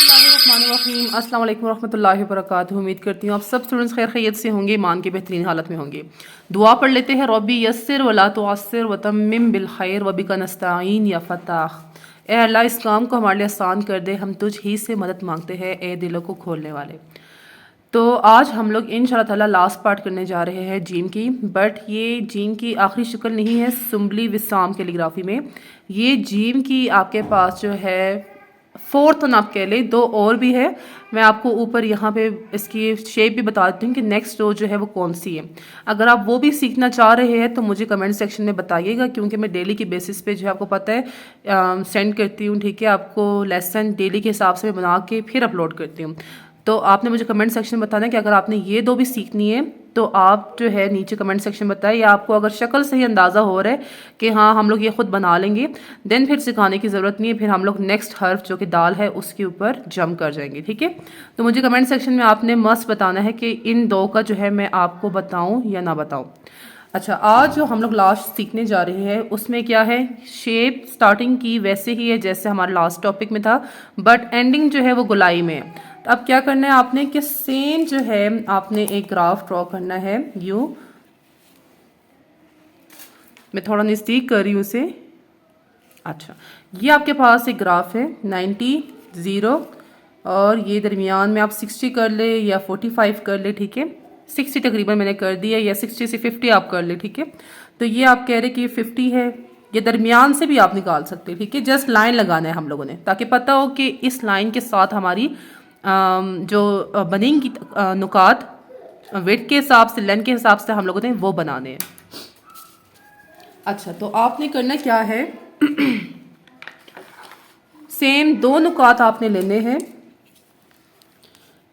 बिस्मिल्लाहिर्रहमानिर्रहीम अस्सलाम वालेकुम रहमतुल्लाहि व बरकातुहू। उम्मीद करती हूँ आप सब स्टूडेंट्स खैर खैरियत से होंगे, ईमान की बेहतरीन हालत में होंगे। दुआ पढ़ लेते हैं। रब्बी यस्सिर वला तुअस्सिर वतम्मिम बिल खैर वबिका नस्तईन या फताह। ए अल्लाह, इस काम को हमारे लिए आसान कर दे, हम तुझ ही से मदद मांगते हैं, ए दिलों को खोलने वाले। तो आज हम लोग इंशाल्लाह ताला लास्ट पार्ट करने जा रहे हैं जीम की, बट ये जीम की आखिरी शक्ल नहीं है सुम्बली विसाम कैलीग्राफी में। ये जीम की आपके पास जो है फोर्थ नाप कह ले, दो और भी है। मैं आपको ऊपर यहाँ पे इसकी शेप भी बता देती हूँ कि नेक्स्ट रो जो है वो कौन सी है। अगर आप वो भी सीखना चाह रहे हैं तो मुझे कमेंट सेक्शन में बताइएगा, क्योंकि मैं डेली की बेसिस पे जो है आपको पता है सेंड करती हूँ। ठीक है, आपको लेसन डेली के हिसाब से मैं बना के फिर अपलोड करती हूँ। तो आपने मुझे कमेंट सेक्शन में बताना है कि अगर आपने ये दो भी सीखनी है तो आप जो है नीचे कमेंट सेक्शन में बताएं, या आपको अगर शक्ल से ही अंदाज़ा हो रहा है कि हाँ हम लोग ये खुद बना लेंगे, देन फिर सिखाने की ज़रूरत नहीं है। फिर हम लोग नेक्स्ट हर्फ जो कि दाल है उसके ऊपर जंप कर जाएंगे। ठीक है, तो मुझे कमेंट सेक्शन में आपने मस्त बताना है कि इन दो का जो है मैं आपको बताऊँ या ना बताऊँ। अच्छा, आज जो हम लोग लास्ट सीखने जा रहे हैं उसमें क्या है, शेप स्टार्टिंग की वैसे ही है जैसे हमारा लास्ट टॉपिक में था, बट एंडिंग जो है वो गोलाई में है। तो अब क्या करना है आपने कि सेम जो है आपने एक ग्राफ ड्रॉ करना है। यू मैं थोड़ा नज़दीक कर रही हूँ उसे। अच्छा, ये आपके पास एक ग्राफ है 90 0, और ये दरमियान में आप 60 कर ले या 45 कर ले। ठीक है, 60 तकरीबन मैंने कर दिया, या 60 से 50 आप कर ले। ठीक है, तो ये आप कह रहे कि ये 50 है, ये दरमियान से भी आप निकाल सकते हैं। ठीक है, जस्ट लाइन लगाना है हम लोगों ने, ताकि पता हो कि इस लाइन के साथ हमारी जो बनेंगी नुकात वेट के हिसाब से, लेंथ के हिसाब से हम लोगों ने वो बनाने हैं। अच्छा, तो आपने करना क्या है सेम दो नुकात आपने लेने हैं।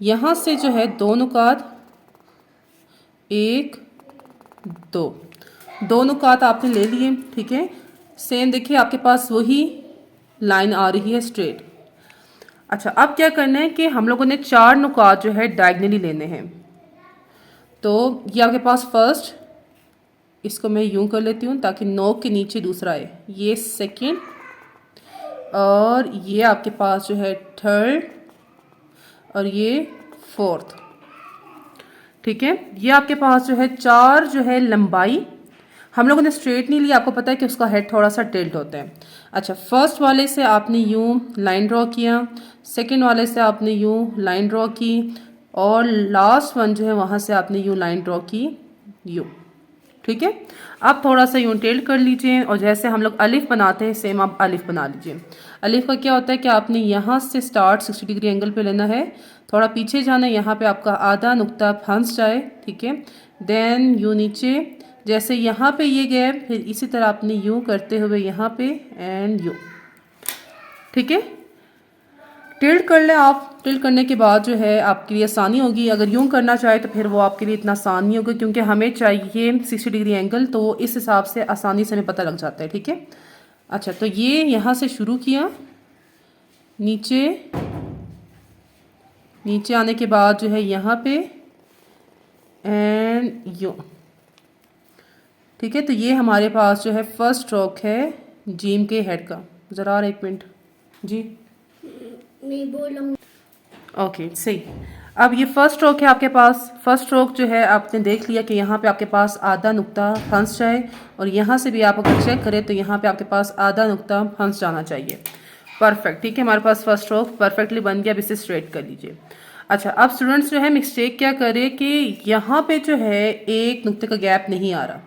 यहाँ से जो है दो नुकात, एक दो नुकात आपने ले लिए। ठीक है, सेम देखिए आपके पास वही लाइन आ रही है स्ट्रेट। अच्छा, अब क्या करना है कि हम लोगों ने चार नुकात जो है डायगनली लेने हैं। तो ये आपके पास फर्स्ट, इसको मैं यूं कर लेती हूँ ताकि नोक के नीचे दूसरा है, ये सेकंड, और ये आपके पास जो है थर्ड, और ये फोर्थ। ठीक है, ये आपके पास जो है चार जो है लंबाई हम लोगों ने स्ट्रेट नहीं लिया, आपको पता है कि उसका हेड थोड़ा सा टिल्ट होता है। अच्छा, फर्स्ट वाले से आपने यूं लाइन ड्रॉ किया, सेकंड वाले से आपने यूं लाइन ड्रॉ की, और लास्ट वन जो है वहाँ से आपने यूं लाइन ड्रॉ की, यूं। ठीक है, अब थोड़ा सा यूं टिल्ट कर लीजिए, और जैसे हम लोग अलिफ बनाते हैं सेम आप अलिफ बना लीजिए। अलिफ का क्या होता है कि आपने यहाँ से स्टार्ट 60 डिग्री एंगल पे लेना है, थोड़ा पीछे जाना है, यहाँ पे आपका आधा नुक्ता फंस जाए। ठीक है, देन यूं नीचे, जैसे यहाँ पे ये गया, फिर इसी तरह आपने यूं करते हुए यहाँ पे एंड यूं। ठीक है, टिल्ट कर लें आप। टिल्ट करने के बाद जो है आपके लिए आसानी होगी। अगर यूं करना चाहे तो फिर वो आपके लिए इतना आसान नहीं होगा, क्योंकि हमें चाहिए 60 डिग्री एंगल, तो इस हिसाब से आसानी से हमें पता लग जाता है। ठीक है, अच्छा, तो ये यहाँ से शुरू किया, नीचे नीचे आने के बाद जो है यहाँ पे एंड यूं। ठीक है, तो ये हमारे पास जो है फर्स्ट स्ट्रोक है जीम के हेड का। ज़रा एक मिनट जी, नहीं बोलूँ। ओके सही। अब ये फर्स्ट स्ट्रोक है आपके पास। फर्स्ट स्ट्रोक जो है आपने देख लिया कि यहाँ पे आपके पास आधा नुक्ता फंस जाए, और यहाँ से भी आप अगर चेक करें तो यहाँ पे आपके पास आधा नुक्ता फंस जाना चाहिए। परफेक्ट, ठीक है, हमारे पास फर्स्ट स्ट्रोक परफेक्टली बन गया। अब इसे स्ट्रेट कर लीजिए। अच्छा, अब स्टूडेंट्स जो है मिस्टेक क्या करें कि यहाँ पे जो है एक नुक्ते का गैप नहीं आ रहा,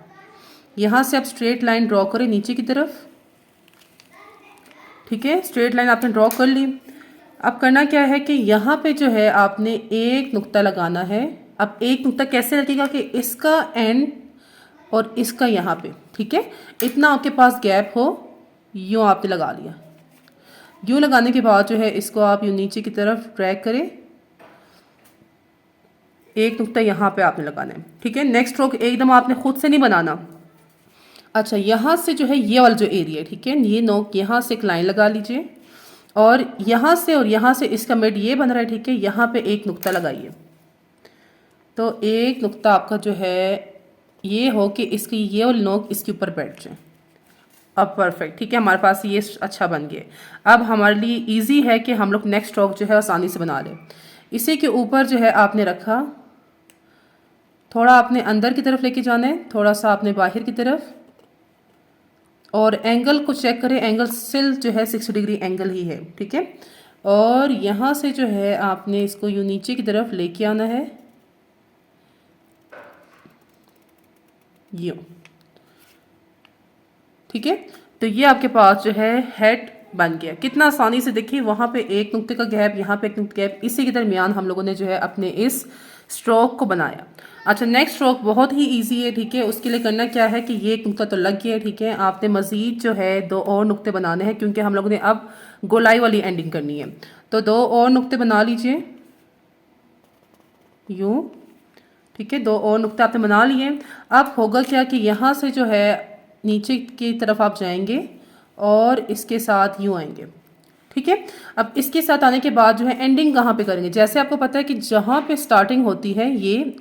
यहाँ से आप स्ट्रेट लाइन ड्रॉ करें नीचे की तरफ। ठीक है, स्ट्रेट लाइन आपने ड्रॉ कर ली। अब करना क्या है कि यहाँ पे जो है आपने एक नुक्ता लगाना है। अब एक नुक्ता कैसे लगेगा कि इसका एंड और इसका यहाँ पे, ठीक है, इतना आपके पास गैप हो, यूँ आपने लगा लिया। यूँ लगाने के बाद जो है इसको आप यूँ नीचे की तरफ ड्रैग करें, एक नुक्ता यहाँ पे आपने लगाना है। ठीक है, नेक्स्ट स्ट्रोक एकदम आपने खुद से नहीं बनाना। अच्छा, यहाँ से जो है ये वाला जो एरिया है, ठीक है, ये नोक यहाँ से एक लाइन लगा लीजिए, और यहाँ से और यहाँ से इसका मिड ये बन रहा है। ठीक है, यहाँ पे एक नुक्ता लगाइए, तो एक नुक्ता आपका जो है ये हो कि इसकी ये वाली नोक इसके ऊपर बैठ जाए। अब परफेक्ट, ठीक है, हमारे पास ये अच्छा बन गया। अब हमारे लिए इजी है कि हम लोग नेक्स्ट स्ट्रोक जो है आसानी से बना लें। इसी के ऊपर जो है आपने रखा, थोड़ा आपने अंदर की तरफ लेके जाना है, थोड़ा सा आपने बाहर की तरफ, और एंगल को चेक करें, एंगल स्टिल जो है 60 डिग्री एंगल ही है, ठीक है। और यहाँ से जो है आपने इसको यूँ नीचे की तरफ लेके आना है, यूँ, ठीक है। तो ये आपके पास जो है हेड बन गया। कितना आसानी से, देखिए वहाँ पे एक नुक्ते का गैप, यहाँ पे एक नुक्ते गैप, इसी के दरमियान हम लोगों ने जो है अपने इस स्ट्रोक को बनाया। अच्छा, नेक्स्ट स्ट्रोक बहुत ही इजी है, ठीक है। उसके लिए करना क्या है कि ये एक नुक्ता तो लग गया है, ठीक है। आपने मज़ीद जो है 2 और नुक्ते बनाने हैं, क्योंकि हम लोगों ने अब गोलाई वाली एंडिंग करनी है। तो 2 और नुक्ते बना लीजिए, यूँ, ठीक है। 2 और नुक्ते आपने बना लिए। अब होगा क्या कि यहाँ से जो है नीचे की तरफ आप जाएंगे और इसके साथ यूँ आएंगे, ठीक है। अब इसके साथ आने के बाद जो है एंडिंग कहाँ पे करेंगे, जैसे आपको पता है कि जहाँ पे स्टार्टिंग होती है ये,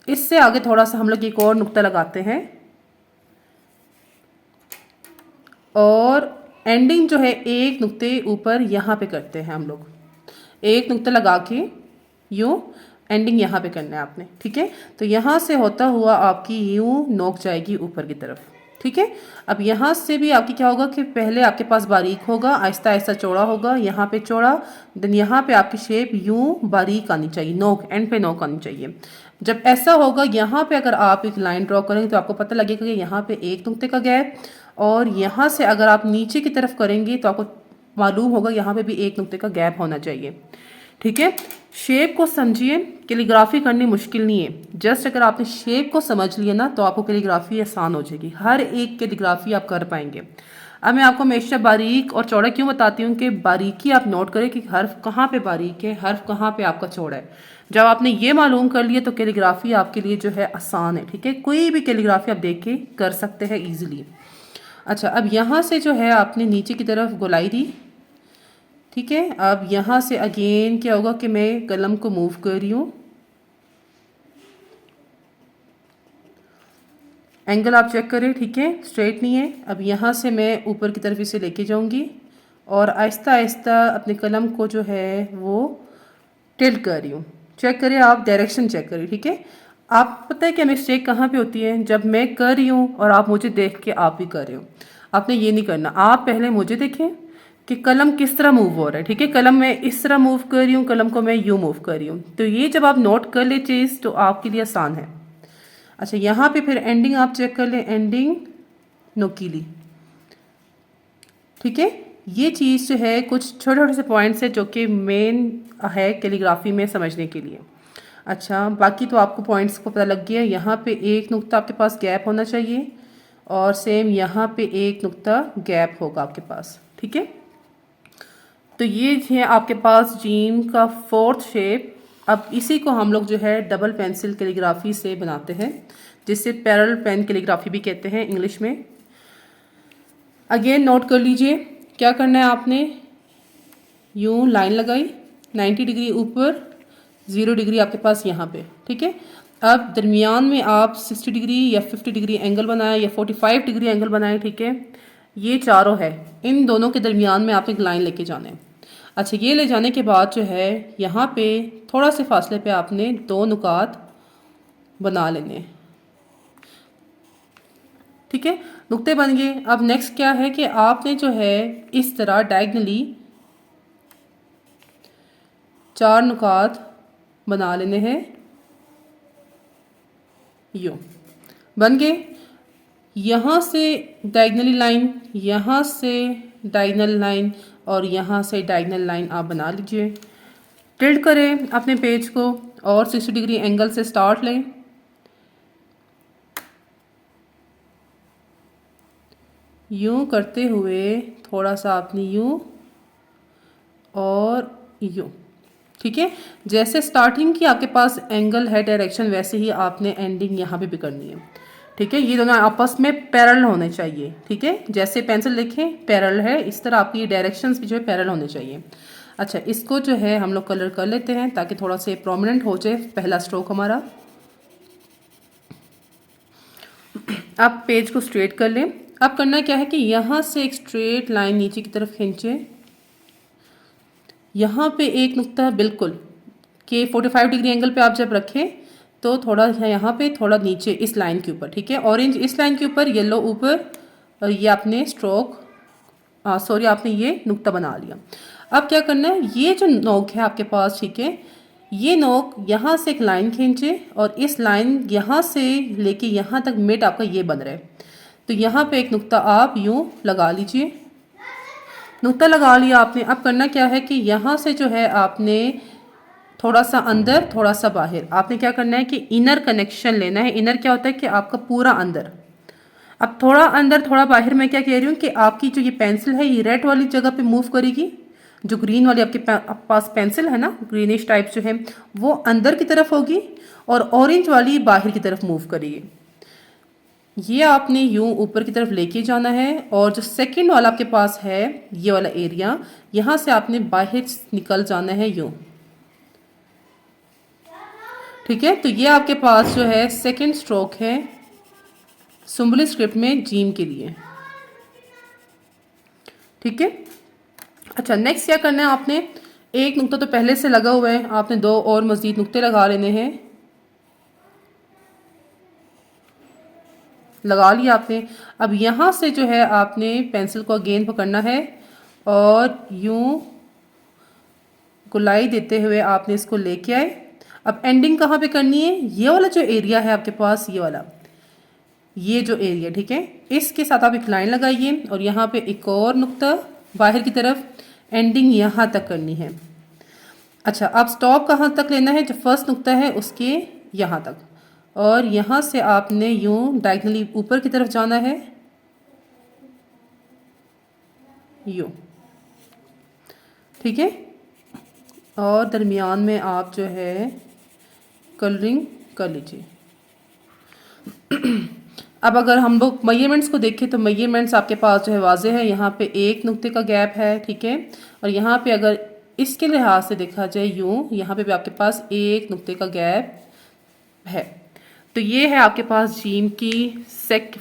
इससे आगे थोड़ा सा हम लोग एक और नुक्ता लगाते हैं, और एंडिंग जो है एक नुक्ते ऊपर यहाँ पे करते हैं हम लोग, एक नुक्ता लगा के यूँ एंडिंग यहाँ पे करना है आपने, ठीक है। तो यहाँ से होता हुआ आपकी यूँ नोक जाएगी ऊपर की तरफ, ठीक है। अब यहाँ से भी आपकी क्या होगा कि पहले आपके पास बारीक होगा, आहिस्ता आहिस्ता चौड़ा होगा, यहाँ पे चौड़ा, देन यहाँ पे आपकी शेप यूँ बारीक आनी चाहिए, नोक, एंड पे नोक आनी चाहिए। जब ऐसा होगा, यहाँ पे अगर आप एक लाइन ड्रॉ करेंगे तो आपको पता लगेगा कि यहाँ पे एक नुक्ते का गैप, और यहाँ से अगर आप नीचे की तरफ करेंगे तो आपको मालूम होगा यहाँ पे भी एक नुक्ते का गैप होना चाहिए, ठीक है। शेप को समझिए, कैलीग्राफी करनी मुश्किल नहीं है, जस्ट अगर आपने शेप को समझ लिया ना तो आपको कैलीग्राफी आसान हो जाएगी, हर एक कैलीग्राफी आप कर पाएंगे। अब मैं आपको हमेशा बारीक और चौड़ा क्यों बताती हूँ कि बारीकी आप नोट करें कि हर्फ कहाँ पे बारीक है, हर्फ कहाँ पे आपका चौड़ा है। जब आपने ये मालूम कर लिया तो कैलीग्राफी आपके लिए जो है आसान है, ठीक है। कोई भी कैलीग्राफी आप देख के कर सकते हैं ईजिली। अच्छा, अब यहाँ से जो है आपने नीचे की तरफ गोलाई दी, ठीक है। अब यहाँ से अगेन क्या होगा कि मैं कलम को मूव कर रही हूँ, एंगल आप चेक करें, ठीक है, स्ट्रेट नहीं है। अब यहाँ से मैं ऊपर की तरफ इसे लेके जाऊँगी और आहिस्ता आहिस्ता अपने कलम को जो है वो टिल्ट कर रही हूँ। चेक करें आप, डायरेक्शन चेक करें, ठीक है। आप पता है कि मिस्टेक कहाँ पे होती है, जब मैं कर रही हूँ और आप मुझे देख के आप भी कर रहे हो। आपने ये नहीं करना, आप पहले मुझे देखें कि कलम किस तरह मूव हो रहा है, ठीक है। कलम मैं इस तरह मूव कर रही हूँ, कलम को मैं यूँ मूव कर रही हूँ। तो ये जब आप नोट कर ले चीज़ तो आपके लिए आसान है। अच्छा, यहाँ पे फिर एंडिंग आप चेक कर लें, एंडिंग नोकीली, ठीक है। ये चीज़ जो है कुछ छोटे छोटे से पॉइंट्स है जो कि मेन है कैलीग्राफी में समझने के लिए। अच्छा, बाकी तो आपको पॉइंट्स को पता लग गया। यहाँ पे एक नुक्ता आपके पास गैप होना चाहिए और सेम यहाँ पे एक नुक्ता गैप होगा आपके पास, ठीक है। तो ये है आपके पास जीम का 4th शेप। अब इसी को हम लोग जो है डबल पेंसिल कैलीग्राफी से बनाते हैं, जिससे पैरेलल पेन कैलीग्राफी भी कहते हैं इंग्लिश में। अगेन नोट कर लीजिए क्या करना है आपने, यूँ लाइन लगाई 90 डिग्री ऊपर, 0 डिग्री आपके पास यहाँ पे, ठीक है। अब दरमियान में आप 60 डिग्री या 50 डिग्री एंगल बनाए या 45 डिग्री एंगल बनाए, ठीक है। ये चारों है, इन दोनों के दरमियान में आपने एक लाइन लेके जाना है। अच्छा, ये ले जाने के बाद जो है यहाँ पे थोड़ा से फासले पे आपने 2 नुकात बना लेने हैं, ठीक है। नुक्ते बन गए। अब नेक्स्ट क्या है कि आपने जो है इस तरह डायगनली 4 नुकात बना लेने हैं, यूँ बन गए। यहाँ से डायगनली लाइन, यहाँ से डायगनल लाइन और यहाँ से डायगनल लाइन आप बना लीजिए। टिल्ट करें अपने पेज को और 60 डिग्री एंगल से स्टार्ट लें, यूँ करते हुए थोड़ा सा आपने यूँ और यूँ, ठीक है। जैसे स्टार्टिंग की आपके पास एंगल है डायरेक्शन, वैसे ही आपने एंडिंग यहाँ पे भी करनी है, ठीक है। ये दोनों आपस में पैरेलल होने चाहिए, ठीक है। जैसे पेंसिल देखें पैरेलल है, इस तरह आपकी ये डायरेक्शंस भी जो है पैरेलल होने चाहिए। अच्छा, इसको जो है हम लोग कलर कर लेते हैं ताकि थोड़ा से प्रोमिनेंट हो जाए पहला स्ट्रोक हमारा। अब पेज को स्ट्रेट कर लें। अब करना क्या है कि यहाँ से एक स्ट्रेट लाइन नीचे की तरफ खींचे, यहाँ पे एक नुक्ता बिल्कुल कि 45 डिग्री एंगल पे आप जब रखें तो थोड़ा यहाँ पे थोड़ा नीचे इस लाइन के ऊपर, ठीक है, ऑरेंज इस लाइन के ऊपर, येलो ऊपर, और ये आपने स्ट्रोक सॉरी आपने ये नुक्ता बना लिया। अब क्या करना है, ये जो नोक है आपके पास, ठीक है, ये नोक यहाँ से एक लाइन खींचे और इस लाइन यहाँ से लेके यहाँ तक मिड आपका ये बन रहा है। तो यहाँ पे एक नुक्ता आप यूँ लगा लीजिए, नुक्ता लगा लिया आपने। अब करना क्या है कि यहाँ से जो है आपने थोड़ा सा अंदर थोड़ा सा बाहर, आपने क्या करना है कि इनर कनेक्शन लेना है। इनर क्या होता है कि आपका पूरा अंदर। अब थोड़ा अंदर थोड़ा बाहर मैं क्या कह रही हूँ कि आपकी जो ये पेंसिल है ये रेड वाली जगह पे मूव करेगी, जो ग्रीन वाली आपके पास पेंसिल है ना, ग्रीनिश टाइप जो है वो अंदर की तरफ होगी और ऑरेंज वाली बाहर की तरफ मूव करेगी। ये आपने यूं ऊपर की तरफ लेके जाना है और जो सेकंड वाला आपके पास है ये वाला एरिया, यहाँ से आपने बाहर निकल जाना है यूं, ठीक है। तो ये आपके पास जो है सेकंड स्ट्रोक है सुम्बुली स्क्रिप्ट में जीम के लिए, ठीक है। अच्छा, नेक्स्ट क्या करना है, आपने एक नुक्ता तो पहले से लगा हुआ है, आपने दो और मजीद नुक्ते लगा लेने हैं। लगा लिया आपने। अब यहाँ से जो है आपने पेंसिल को अगेन पकड़ना है और यूं गुलाई देते हुए आपने इसको लेके आए। अब एंडिंग कहाँ पे करनी है, ये वाला जो एरिया है आपके पास, ये वाला, ये जो एरिया, ठीक है, इसके साथ आप एक लाइन लगाइए और यहाँ पे एक और नुक्ता बाहर की तरफ, एंडिंग यहाँ तक करनी है। अच्छा, अब स्टॉप कहाँ तक लेना है, जो फर्स्ट नुक्ता है उसके यहाँ तक, और यहाँ से आपने यूं डायगनली ऊपर की तरफ जाना है यूं, ठीक है, और दरमियान में आप जो है कलरिंग कर लीजिए। अब अगर हम लोग मेजरमेंट्स को देखें तो मेजरमेंट्स आपके पास जो है वाजे है, यहाँ पे एक नुक्ते का गैप है, ठीक है, और यहाँ पे अगर इसके लिहाज से देखा जाए यूं, यहाँ पे भी आपके पास एक नुक्ते का गैप है। तो ये है आपके पास जीम की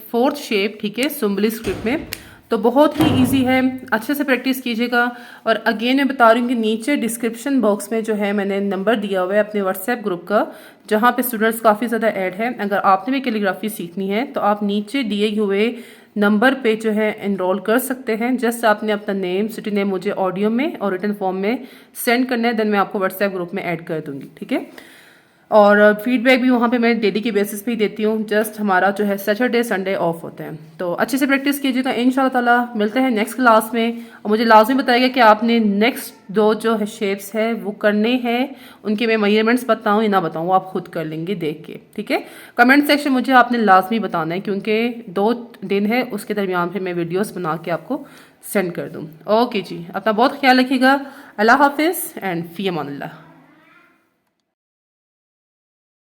फोर्थ शेप, ठीक है, सुम्बुली स्क्रिप्ट में। तो बहुत ही इजी है, अच्छे से प्रैक्टिस कीजिएगा। और अगेन मैं बता रही हूँ कि नीचे डिस्क्रिप्शन बॉक्स में जो है मैंने नंबर दिया हुआ है अपने व्हाट्सएप ग्रुप का, जहाँ पे स्टूडेंट्स काफ़ी ज़्यादा ऐड है। अगर आपने भी कैलीग्राफी सीखनी है तो आप नीचे दिए हुए नंबर पे जो है एनरोल कर सकते हैं। जस्ट आपने अपना नेम, सिटी नेम मुझे ऑडियो में और रिटन फॉर्म में सेंड करना है, देन मैं आपको व्हाट्सएप ग्रुप में ऐड कर दूँगी, ठीक है। और फीडबैक भी वहाँ पे मैं डेली के बेसिस पे ही देती हूँ। जस्ट हमारा जो है सैटरडे संडे ऑफ होते हैं, तो अच्छे से प्रैक्टिस कीजिएगा। इंशाल्लाह ताला मिलते हैं नेक्स्ट क्लास में। और मुझे लाजमी बताइएगा कि आपने नेक्स्ट दो जो है शेप्स है वो करने हैं, उनके मैं मेजरमेंट्स बताऊँ या ना बताऊँ, वो आप खुद कर लेंगे देख के, ठीक है। कमेंट सेक्शन मुझे आपने लाजमी बताना है, क्योंकि 2 दिन है उसके दरमियान फिर मैं वीडियोज़ बना के आपको सेंड कर दूँ। ओके जी, अपना बहुत ख्याल रखिएगा। अल्लाह हाफिज़ एंड फ़ी अमानिल्लाह।